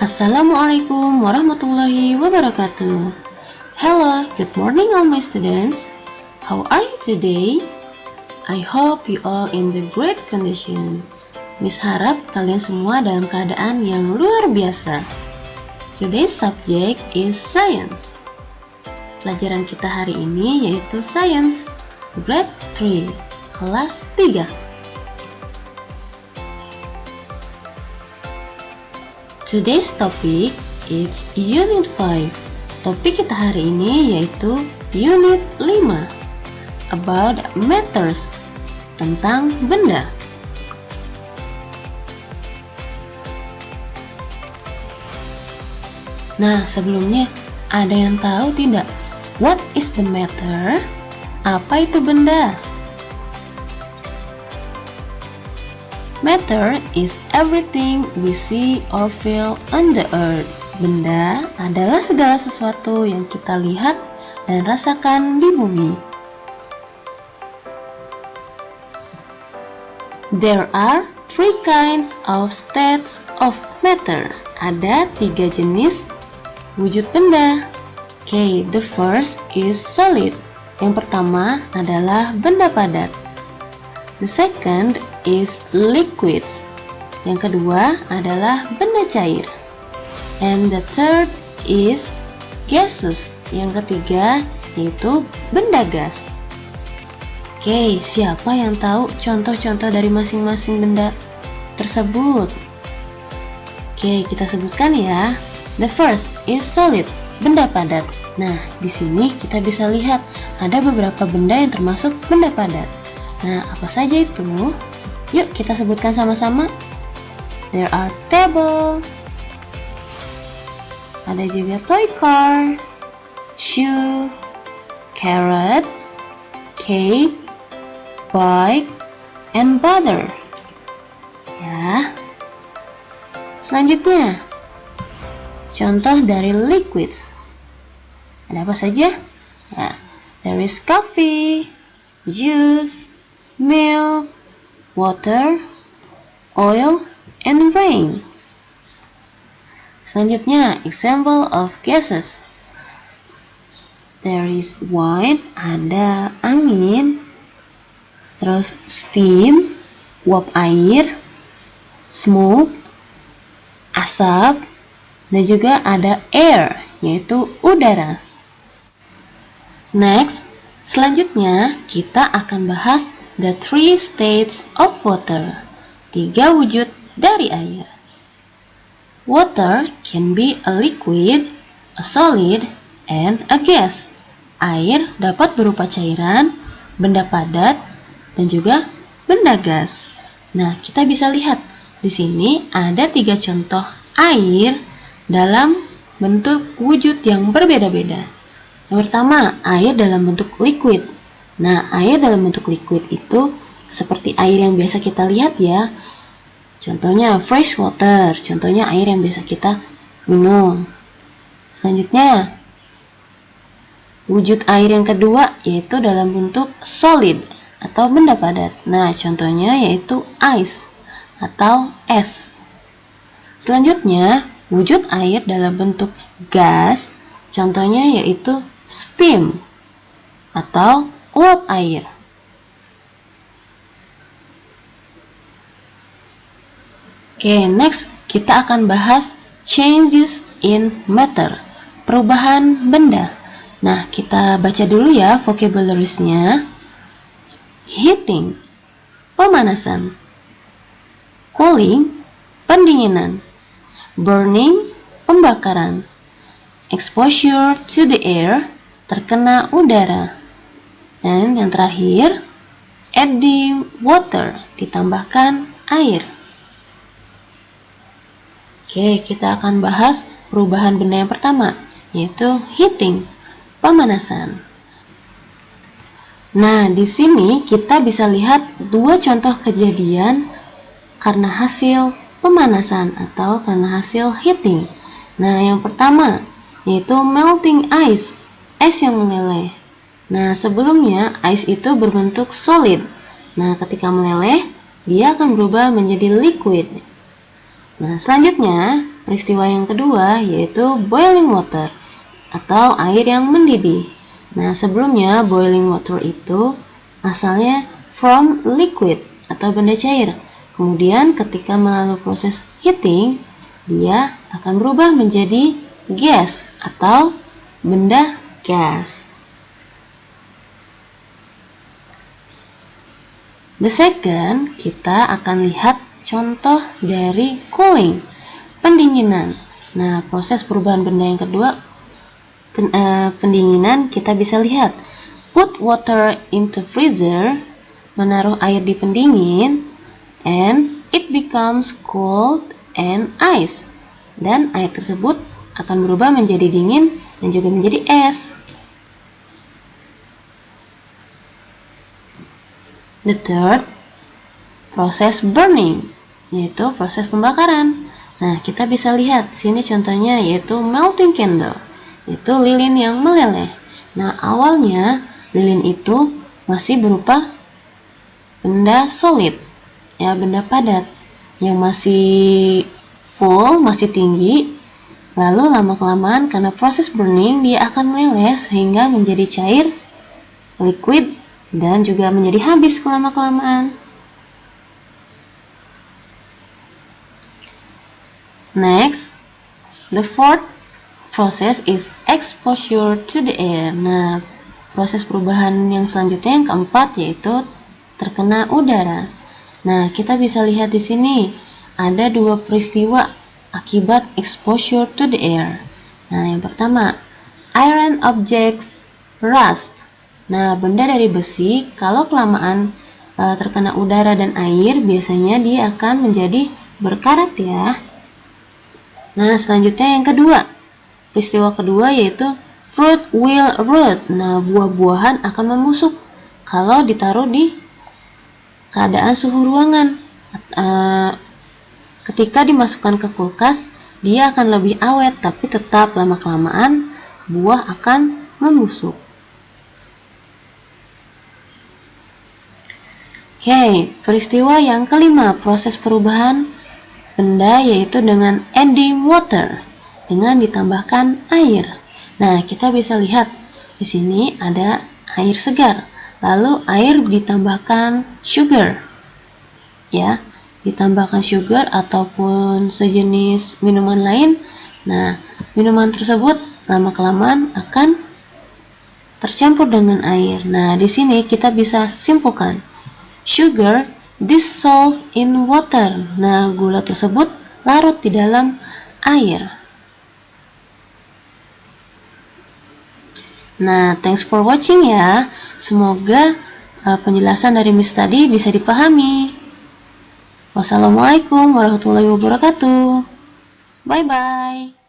Assalamualaikum warahmatullahi wabarakatuh. Hello, good morning all my students. How are you today? I hope you all in the great condition. Miss harap kalian semua dalam keadaan yang luar biasa. Today's subject is science. Pelajaran kita hari ini yaitu science, grade 3, kelas 3. Today's topic is Unit 5. Topik kita hari ini yaitu Unit 5, about matters, tentang benda. Nah, sebelumnya ada yang tahu tidak? What is the matter? Apa itu benda? Matter is everything we see or feel on the earth. Benda adalah segala sesuatu yang kita lihat dan rasakan di bumi. There are 3 kinds of states of matter. Ada 3 jenis wujud benda. Okay, the first is solid. Yang pertama adalah benda padat. The second is liquids. Yang kedua adalah benda cair. And the third is gases. Yang ketiga yaitu benda gas. Oke, siapa yang tahu contoh-contoh dari masing-masing benda tersebut? Oke, kita sebutkan ya. The first is solid, benda padat. Nah, di sini kita bisa lihat ada beberapa benda yang termasuk benda padat. Nah, apa saja itu? Yuk kita sebutkan sama-sama. There are table. Ada juga toy car, shoe, carrot, cake, bike, and butter. Ya. Selanjutnya, contoh dari liquids. Ada apa saja? Ya, there is coffee, juice, milk, water, oil, and rain. Selanjutnya, example of gases. There is wine, ada angin, terus steam, uap air, smoke, asap, dan juga ada air, yaitu udara. Next, selanjutnya kita akan bahas the 3 states of water. 3 wujud dari air. Water can be a liquid, a solid, and a gas. Air dapat berupa cairan, benda padat, dan juga benda gas. Nah, kita bisa lihat di sini ada 3 contoh air dalam bentuk wujud yang berbeda-beda. Yang pertama, air dalam bentuk liquid. Nah, air dalam bentuk liquid itu seperti air yang biasa kita lihat ya. Contohnya fresh water, contohnya air yang biasa kita minum. Selanjutnya, wujud air yang kedua yaitu dalam bentuk solid atau benda padat. Nah, contohnya yaitu ice atau es. Selanjutnya, wujud air dalam bentuk gas, contohnya yaitu steam atau uap air. Oke, next kita akan bahas changes in matter, perubahan benda. Nah, kita baca dulu ya vocabularies-nya. Heating, pemanasan. Cooling, pendinginan. Burning, pembakaran. Exposure to the air, terkena udara. Dan yang terakhir, adding water, ditambahkan air. Oke, kita akan bahas perubahan benda yang pertama, yaitu heating, pemanasan. Nah, di sini kita bisa lihat 2 contoh kejadian karena hasil pemanasan atau karena hasil heating. Nah, yang pertama yaitu melting ice, es yang meleleh. Nah, sebelumnya ice itu berbentuk solid. Nah, ketika meleleh, dia akan berubah menjadi liquid. Nah, selanjutnya peristiwa yang kedua yaitu boiling water atau air yang mendidih. Nah, sebelumnya boiling water itu asalnya from liquid atau benda cair. Kemudian ketika melalui proses heating, dia akan berubah menjadi gas atau benda gas. The second, kita akan lihat contoh dari cooling, pendinginan. Nah, proses perubahan benda yang kedua, pendinginan, kita bisa lihat put water into freezer, menaruh air di pendingin, and it becomes cold and ice. Dan air tersebut akan berubah menjadi dingin dan juga menjadi es. The third, proses burning, yaitu proses pembakaran. Nah, kita bisa lihat sini contohnya yaitu melting candle, yaitu lilin yang meleleh. Nah, awalnya lilin itu masih berupa benda solid, ya, benda padat yang masih full, masih tinggi. Lalu lama-kelamaan karena proses burning dia akan meleleh sehingga menjadi cair, liquid, dan juga menjadi habis kelama-kelamaan. Next, the fourth process is exposure to the air. Nah, proses perubahan yang selanjutnya yang keempat yaitu terkena udara. Nah, kita bisa lihat di sini ada dua peristiwa akibat exposure to the air. Nah, yang pertama, iron objects rust. Nah, benda dari besi kalau kelamaan terkena udara dan air, biasanya dia akan menjadi berkarat ya. Nah, selanjutnya yang kedua, peristiwa kedua yaitu fruit will rot. Nah, buah-buahan akan membusuk kalau ditaruh di keadaan suhu ruangan. Ketika dimasukkan ke kulkas, dia akan lebih awet, tapi tetap lama-kelamaan buah akan membusuk. Oke, peristiwa yang kelima, proses perubahan benda yaitu dengan adding water, dengan ditambahkan air. Nah, kita bisa lihat di sini ada air segar, lalu air ditambahkan sugar, ya, ditambahkan sugar ataupun sejenis minuman lain. Nah, minuman tersebut lama-kelamaan akan tercampur dengan air. Nah, di sini kita bisa simpulkan sugar dissolve in water. Nah, gula tersebut larut di dalam air. Nah, thanks for watching ya. Semoga penjelasan dari Miss tadi bisa dipahami. Wassalamualaikum warahmatullahi wabarakatuh. Bye-bye.